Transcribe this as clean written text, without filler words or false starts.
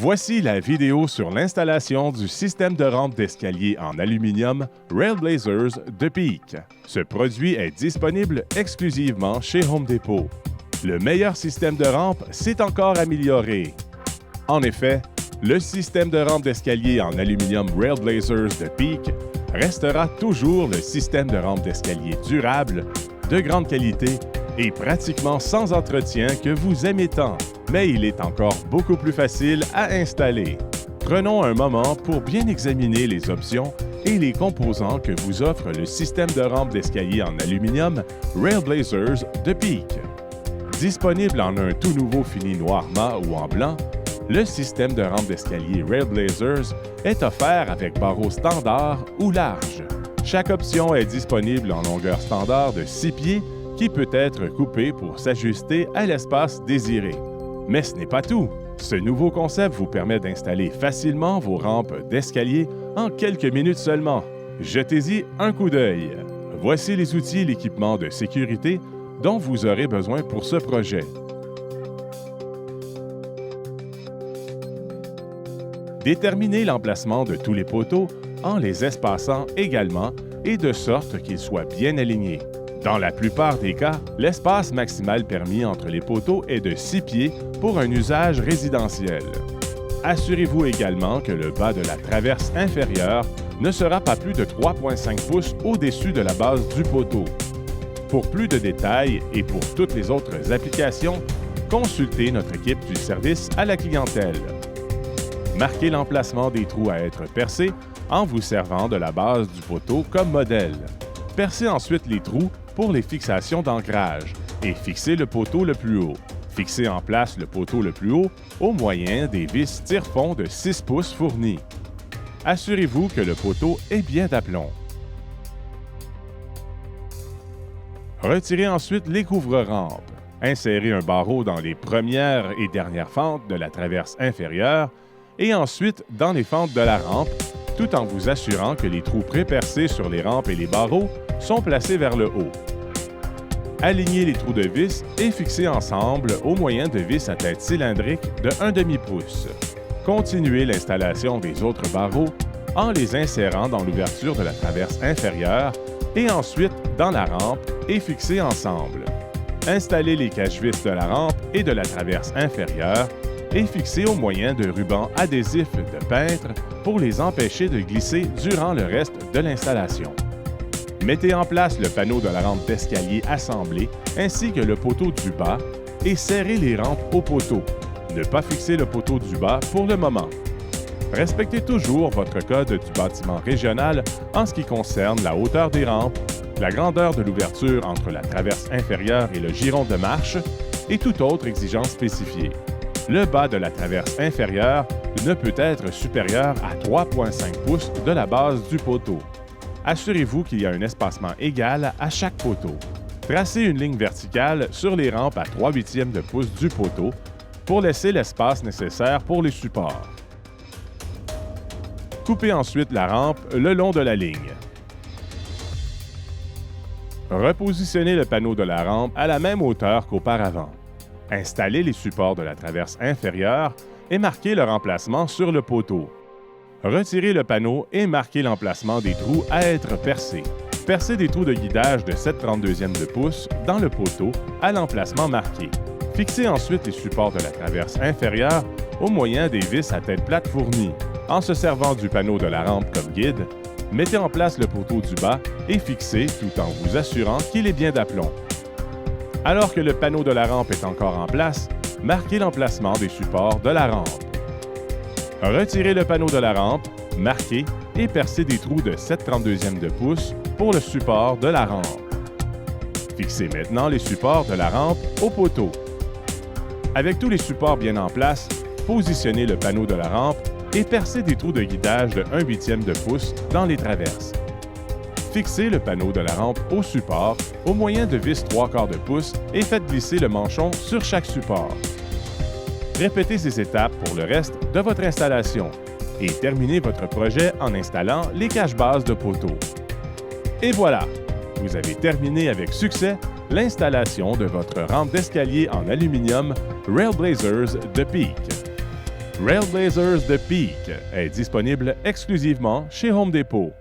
Voici la vidéo sur l'installation du système de rampe d'escalier en aluminium Railblazers de Peak. Ce produit est disponible exclusivement chez Home Depot. Le meilleur système de rampe s'est encore amélioré. En effet, le système de rampe d'escalier en aluminium Railblazers de Peak restera toujours le système de rampe d'escalier durable, de grande qualité et pratiquement sans entretien que vous aimez tant. Mais il est encore beaucoup plus facile à installer. Prenons un moment pour bien examiner les options et les composants que vous offre le système de rampe d'escalier en aluminium Railblazers de Peak. Disponible en un tout nouveau fini noir mat ou en blanc, le système de rampe d'escalier Railblazers est offert avec barreaux standard ou large. Chaque option est disponible en longueur standard de 6 pieds qui peut être coupée pour s'ajuster à l'espace désiré. Mais ce n'est pas tout. Ce nouveau concept vous permet d'installer facilement vos rampes d'escalier en quelques minutes seulement. Jetez-y un coup d'œil. Voici les outils et l'équipement de sécurité dont vous aurez besoin pour ce projet. Déterminez l'emplacement de tous les poteaux en les espaçant également et de sorte qu'ils soient bien alignés. Dans la plupart des cas, l'espace maximal permis entre les poteaux est de 6 pieds pour un usage résidentiel. Assurez-vous également que le bas de la traverse inférieure ne sera pas plus de 3,5 pouces au-dessus de la base du poteau. Pour plus de détails et pour toutes les autres applications, consultez notre équipe du service à la clientèle. Marquez l'emplacement des trous à être percés en vous servant de la base du poteau comme modèle. Percez ensuite les trous pour les fixations d'ancrage et fixez le poteau le plus haut. Fixez en place le poteau le plus haut au moyen des vis tire-fond de 6 pouces fournies. Assurez-vous que le poteau est bien d'aplomb. Retirez ensuite les couvre-rampes. Insérez un barreau dans les premières et dernières fentes de la traverse inférieure et ensuite dans les fentes de la rampe, tout en vous assurant que les trous pré-percés sur les rampes et les barreaux sont placés vers le haut. Alignez les trous de vis et fixez ensemble au moyen de vis à tête cylindrique de 1/2 pouce. Continuez l'installation des autres barreaux en les insérant dans l'ouverture de la traverse inférieure et ensuite dans la rampe et fixez ensemble. Installez les cache-vis de la rampe et de la traverse inférieure et fixez au moyen de rubans adhésifs de peintre pour les empêcher de glisser durant le reste de l'installation. Mettez en place le panneau de la rampe d'escalier assemblé ainsi que le poteau du bas et serrez les rampes au poteau. Ne pas fixer le poteau du bas pour le moment. Respectez toujours votre code du bâtiment régional en ce qui concerne la hauteur des rampes, la grandeur de l'ouverture entre la traverse inférieure et le giron de marche et toute autre exigence spécifiée. Le bas de la traverse inférieure ne peut être supérieur à 3,5 pouces de la base du poteau. Assurez-vous qu'il y a un espacement égal à chaque poteau. Tracez une ligne verticale sur les rampes à 3/8 de pouce du poteau pour laisser l'espace nécessaire pour les supports. Coupez ensuite la rampe le long de la ligne. Repositionnez le panneau de la rampe à la même hauteur qu'auparavant. Installez les supports de la traverse inférieure et marquez leur emplacement sur le poteau. Retirez le panneau et marquez l'emplacement des trous à être percés. Percez des trous de guidage de 7/32 de pouce dans le poteau à l'emplacement marqué. Fixez ensuite les supports de la traverse inférieure au moyen des vis à tête plate fournies. En se servant du panneau de la rampe comme guide, mettez en place le poteau du bas et fixez tout en vous assurant qu'il est bien d'aplomb. Alors que le panneau de la rampe est encore en place, marquez l'emplacement des supports de la rampe. Retirez le panneau de la rampe, marquez et percez des trous de 7/32 de pouce pour le support de la rampe. Fixez maintenant les supports de la rampe au poteau. Avec tous les supports bien en place, positionnez le panneau de la rampe et percez des trous de guidage de 1/8 de pouce dans les traverses. Fixez le panneau de la rampe au support au moyen de vis 3/4 de pouce et faites glisser le manchon sur chaque support. Répétez ces étapes pour le reste de votre installation et terminez votre projet en installant les cache-bases de poteaux. Et voilà! Vous avez terminé avec succès l'installation de votre rampe d'escalier en aluminium Railblazers de Peak. Trailblazers de Peak est disponible exclusivement chez Home Depot.